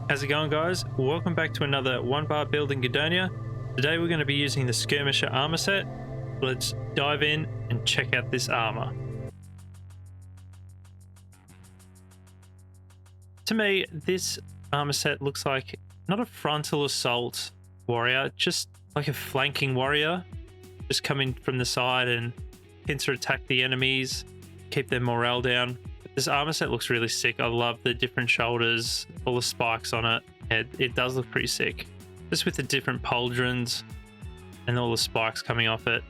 How's it going, guys? Welcome back to another one bar build in Gedonia. Today we're going to be using the skirmisher armor set. Let's dive in and check out this armor. To me, this armor set looks like not a frontal assault warrior, just like a flanking warrior, just coming from the side and pincer attack the enemies, keep their morale down. This armor set looks really sick. I love the different shoulders, all the spikes on it. It does look pretty sick. Just with the different pauldrons and all the spikes coming off it.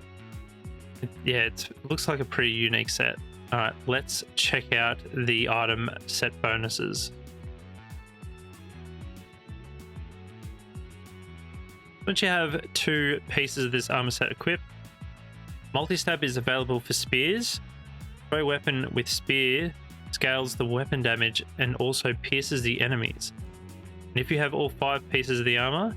It looks like a pretty unique set. All right, let's check out the item set bonuses. Once you have two pieces of this armor set equipped, multi-stab is available for spears. Throw weapon with spear scales the weapon damage and also pierces the enemies. And if you have all 5 pieces of the armor,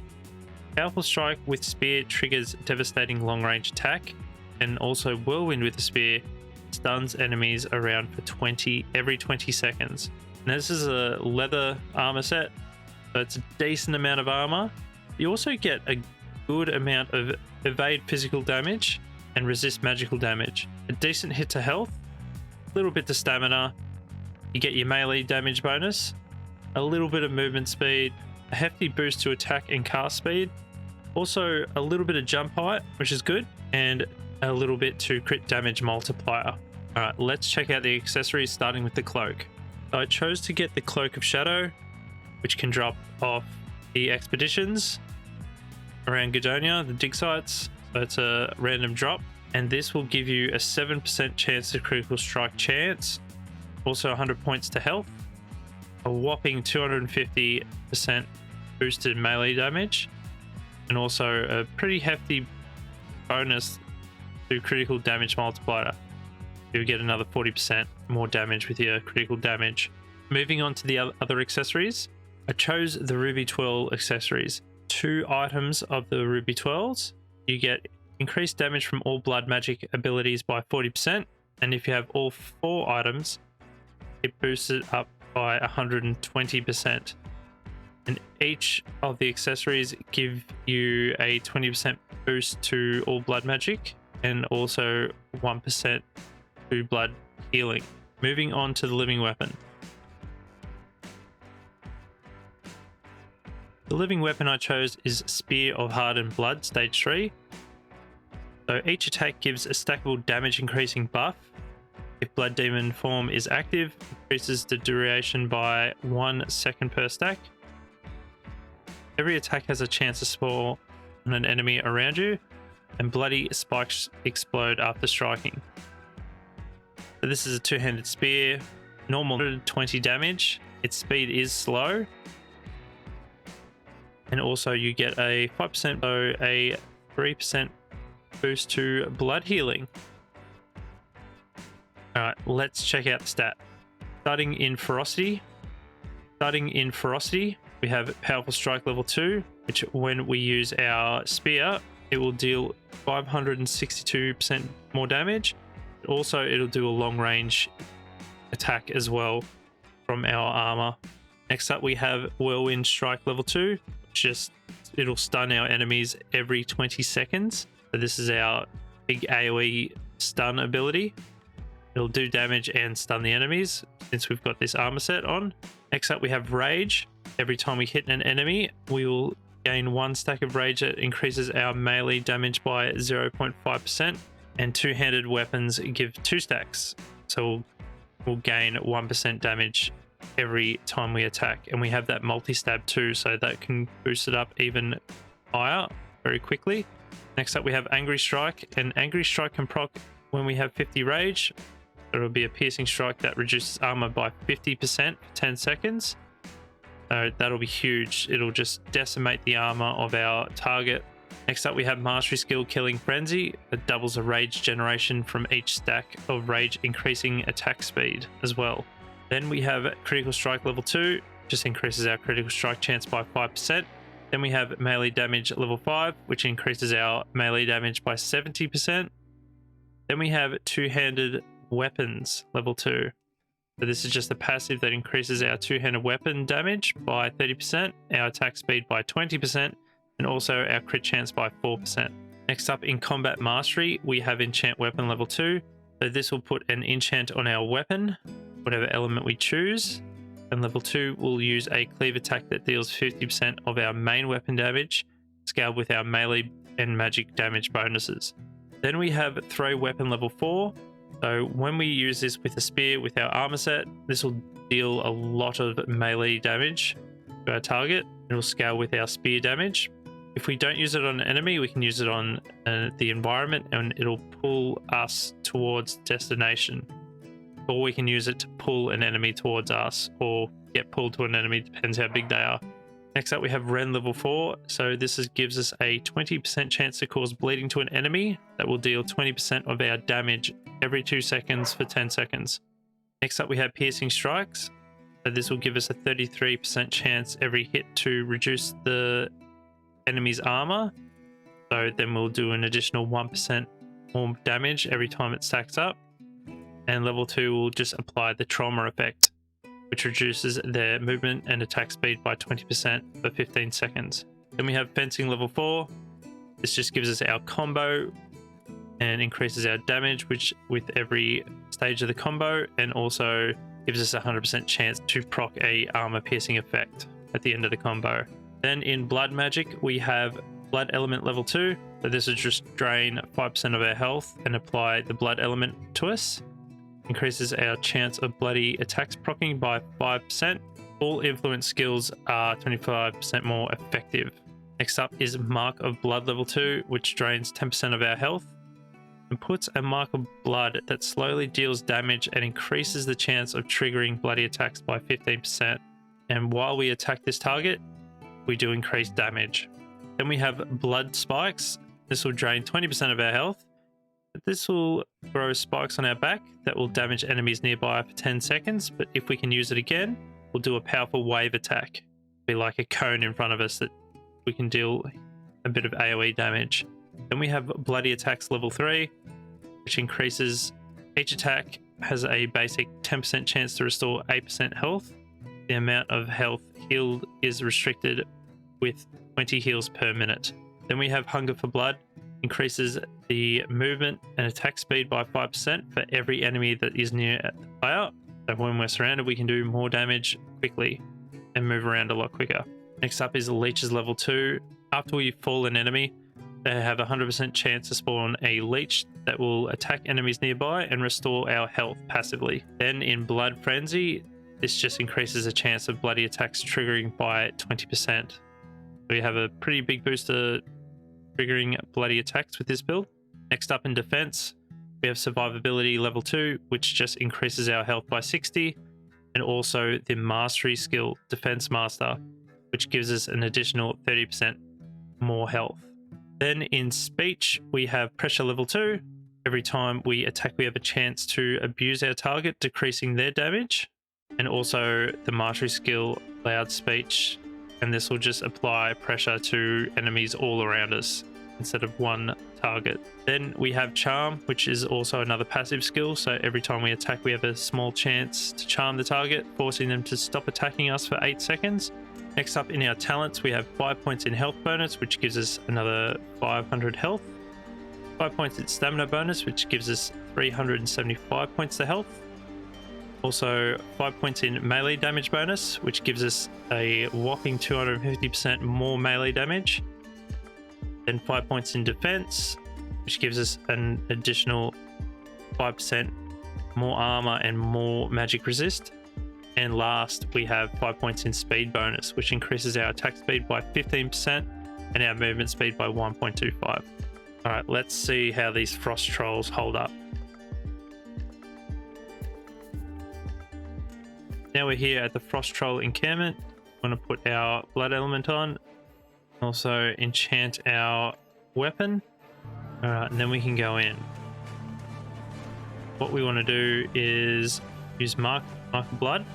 powerful strike with spear triggers devastating long-range attack, and also whirlwind with the spear stuns enemies around for every 20 seconds. Now this is a leather armor set, so it's a decent amount of armor. You also get a good amount of evade physical damage and resist magical damage. A decent hit to health, a little bit to stamina. You get your melee damage bonus, a little bit of movement speed, a hefty boost to attack and cast speed, also a little bit of jump height, which is good, and a little bit to crit damage multiplier. All right, let's check out the accessories, starting with the cloak. I chose to get the Cloak of Shadow, which can drop off the expeditions around Gedonia, the dig sites, so it's a random drop, and this will give you a 7% chance to critical strike chance, also 100 points to health, a whopping 250% boosted melee damage, and also a pretty hefty bonus to critical damage multiplier. You get another 40% more damage with your critical damage. Moving on to the other accessories, I chose the Ruby Twirl accessories. 2 items of the Ruby Twirls, you get increased damage from all blood magic abilities by 40%, and if you have all 4 items, it boosts it up by 120%. And each of the accessories give you a 20% boost to all blood magic and also 1% to blood healing. Moving on to the living weapon. The living weapon I chose is Spear of Hardened Blood, Stage 3. So each attack gives a stackable damage increasing buff. If Blood Demon form is active, increases the duration by 1 second per stack. Every attack has a chance to spawn on an enemy around you, and bloody spikes explode after striking. So this is a 2-handed spear, normal 20 damage. Its speed is slow. And also you get a 5%, so a 3% boost to blood healing. Alright, let's check out the stat. Starting in ferocity, we have powerful strike level 2, which when we use our spear, it will deal 562% more damage. Also, it'll do a long range attack as well from our armor. Next up, we have whirlwind strike level 2, which it'll stun our enemies every 20 seconds. So this is our big AoE stun ability. It'll do damage and stun the enemies since we've got this armor set on. Next up, we have Rage. Every time we hit an enemy, we will gain 1 stack of Rage that increases our melee damage by 0.5%, and 2-handed weapons give 2 stacks. So we'll gain 1% damage every time we attack, and we have that multi-stab too, so that can boost it up even higher very quickly. Next up, we have Angry Strike, and Angry Strike can proc when we have 50 Rage. It'll be a piercing strike that reduces armor by 50% for 10 seconds. So that'll be huge. It'll just decimate the armor of our target. Next up, we have Mastery Skill Killing Frenzy. That doubles a rage generation from each stack of rage, increasing attack speed as well. Then we have Critical Strike level 2, just increases our critical strike chance by 5%. Then we have Melee Damage level 5, which increases our melee damage by 70%. Then we have Two-Handed Weapons level 2. So this is just a passive that increases our two-handed weapon damage by 30%, our attack speed by 20%, and also our crit chance by 4%. Next up in combat mastery, we have enchant weapon level 2. So this will put an enchant on our weapon, whatever element we choose. And level 2 will use a cleave attack that deals 50% of our main weapon damage, scaled with our melee and magic damage bonuses. Then we have throw weapon level 4. So when we use this with a spear with our armor set, this will deal a lot of melee damage to our target. It will scale with our spear damage. If we don't use it on an enemy, we can use it on the environment and it'll pull us towards destination. Or we can use it to pull an enemy towards us or get pulled to an enemy, depends how big they are. Next up we have Ren level 4. So this gives us a 20% chance to cause bleeding to an enemy that will deal 20% of our damage every 2 seconds for 10 seconds. Next up we have Piercing Strikes. So this will give us a 33% chance every hit to reduce the enemy's armor. So then we'll do an additional 1% more damage every time it stacks up. And level 2 will just apply the trauma effect, which reduces their movement and attack speed by 20% for 15 seconds. Then we have Fencing level 4. This just gives us our combo and increases our damage, which with every stage of the combo, and also gives us a 100% chance to proc a armor piercing effect at the end of the combo. Then in Blood Magic, we have Blood Element level 2. So this will just drain 5% of our health and apply the Blood Element to us. Increases our chance of bloody attacks proccing by 5%. All influence skills are 25% more effective. Next up is Mark of Blood level 2, which drains 10% of our health and puts a mark of blood that slowly deals damage and increases the chance of triggering bloody attacks by 15%. And while we attack this target, we do increase damage. Then we have Blood Spikes. This will drain 20% of our health. This will throw spikes on our back that will damage enemies nearby for 10 seconds, but if we can use it again, we'll do a powerful wave attack. Be like a cone in front of us that we can deal a bit of AoE damage. Then we have Bloody Attacks level 3, which increases each attack has a basic 10% chance to restore 8% health. The amount of health healed is restricted with 20 heals per minute. Then we have Hunger for Blood, increases the movement and attack speed by 5% for every enemy that is near the player. So when we're surrounded, we can do more damage quickly and move around a lot quicker. Next up is Leeches level 2. After we fall an enemy, they have a 100% chance to spawn a leech that will attack enemies nearby and restore our health passively. Then in Blood Frenzy, this just increases the chance of bloody attacks triggering by 20%. We have a pretty big booster triggering bloody attacks with this build. Next up in defense, we have Survivability level 2, which just increases our health by 60, and also the mastery skill, Defense Master, which gives us an additional 30% more health. Then in speech, we have Pressure level 2. Every time we attack, we have a chance to abuse our target, decreasing their damage, and also the mastery skill, Loud Speech, and this will just apply pressure to enemies all around us instead of one target. Then we have Charm, which is also another passive skill, so every time we attack we have a small chance to charm the target, forcing them to stop attacking us for 8 seconds. Next up in our talents, we have 5 points in health bonus, which gives us another 500 health. 5 points in stamina bonus, which gives us 375 points to health. Also 5 points in melee damage bonus, which gives us a whopping 250% more melee damage. Then 5 points in defense, which gives us an additional 5% more armor and more magic resist. And last, we have 5 points in speed bonus, which increases our attack speed by 15% and our movement speed by 1.25. All right, let's see how these frost trolls hold up. Now we're here at the Frost Troll encampment. I'm going to put our Blood Element on. Also enchant our weapon. Alright, and then we can go in. What we want to do is use Mark of Blood.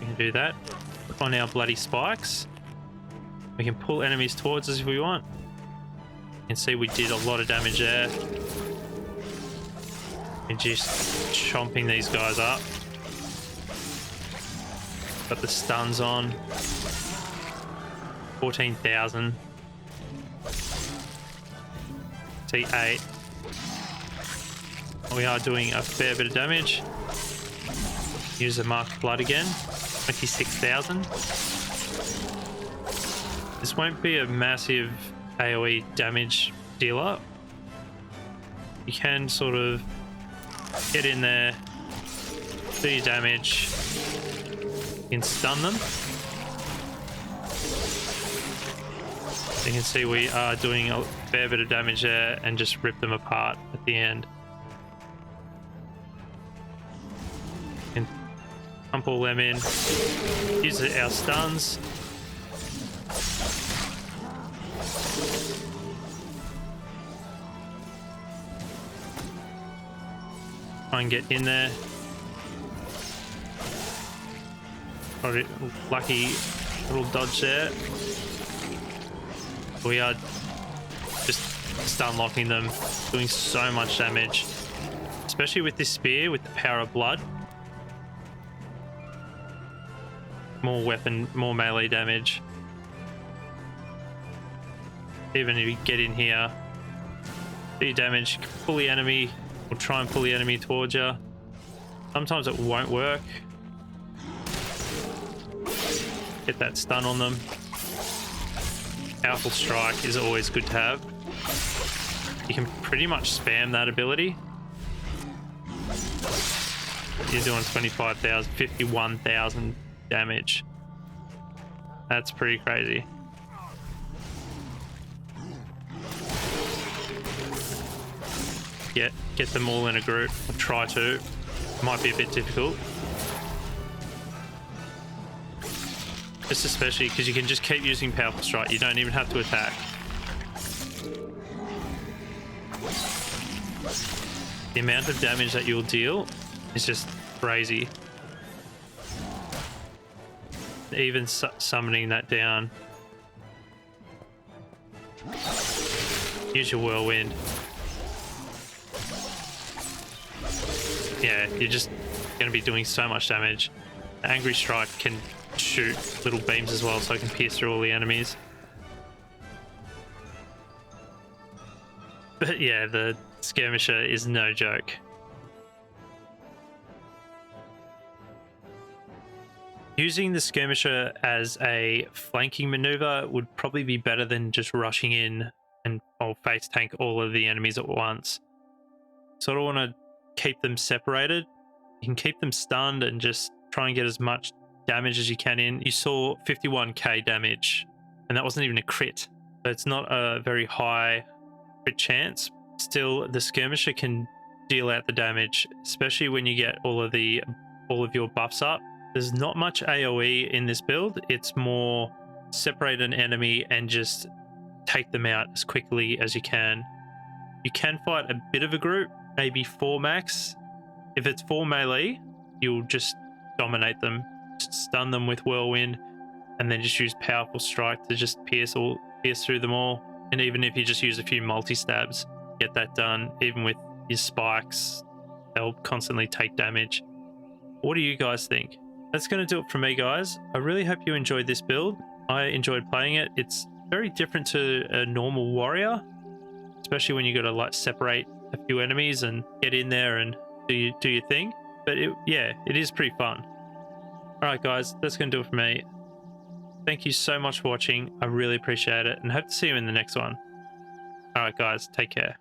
We can do that. Put on our Bloody Spikes. We can pull enemies towards us if we want. You can see we did a lot of damage there. And just chomping these guys up. Got the stuns on. 14,000. T8. We are doing a fair bit of damage. Use the marked blood again. 26,000. This won't be a massive AoE damage dealer. You can sort of get in there, do your damage, you can stun them. You can see we are doing a fair bit of damage there and just rip them apart at the end. And pump all them in, use our stuns. Try and get in there. Probably lucky little dodge there. We are just stun locking them, doing so much damage, especially with this spear with the power of blood. More weapon, more melee damage. Even if you get in here, do your damage, pull the enemy, or try and pull the enemy towards you. Sometimes it won't work. Get that stun on them. Powerful strike is always good to have. You can pretty much spam that ability. You're doing 25,000, 51,000 damage. That's pretty crazy. Get them all in a group. Or try to. Might be a bit difficult. Just especially because you can just keep using powerful strike. You don't even have to attack. The amount of damage that you'll deal is just crazy. Even summoning that down. Use your whirlwind. Yeah, you're just going to be doing so much damage. Angry strike can shoot little beams as well, so it can pierce through all the enemies. But yeah, the skirmisher is no joke. Using the skirmisher as a flanking maneuver would probably be better than just rushing in and face tank all of the enemies at once. So I don't want to keep them separated. You can keep them stunned and just try and get as much damage as you can in. You saw 51k damage, and that wasn't even a crit. So it's not a very high crit chance. Still, the skirmisher can deal out the damage, especially when you get all of your buffs up. There's not much AoE in this build. It's more separate an enemy and just take them out as quickly as you can. You can fight a bit of a group, maybe 4 max. If it's 4 melee, you'll just dominate them, just stun them with whirlwind, and then just use powerful strike to just pierce through them all. And even if you just use a few multi-stabs, get that done. Even with your spikes, they'll constantly take damage. What do you guys think? That's going to do it for me, guys. I really hope you enjoyed this build. I enjoyed playing it. It's very different to a normal warrior, especially when you got to like separate a few enemies and get in there and do your thing. But yeah, it is pretty fun. All right, guys, that's going to do it for me. Thank you so much for watching. I really appreciate it and hope to see you in the next one. All right, guys, take care.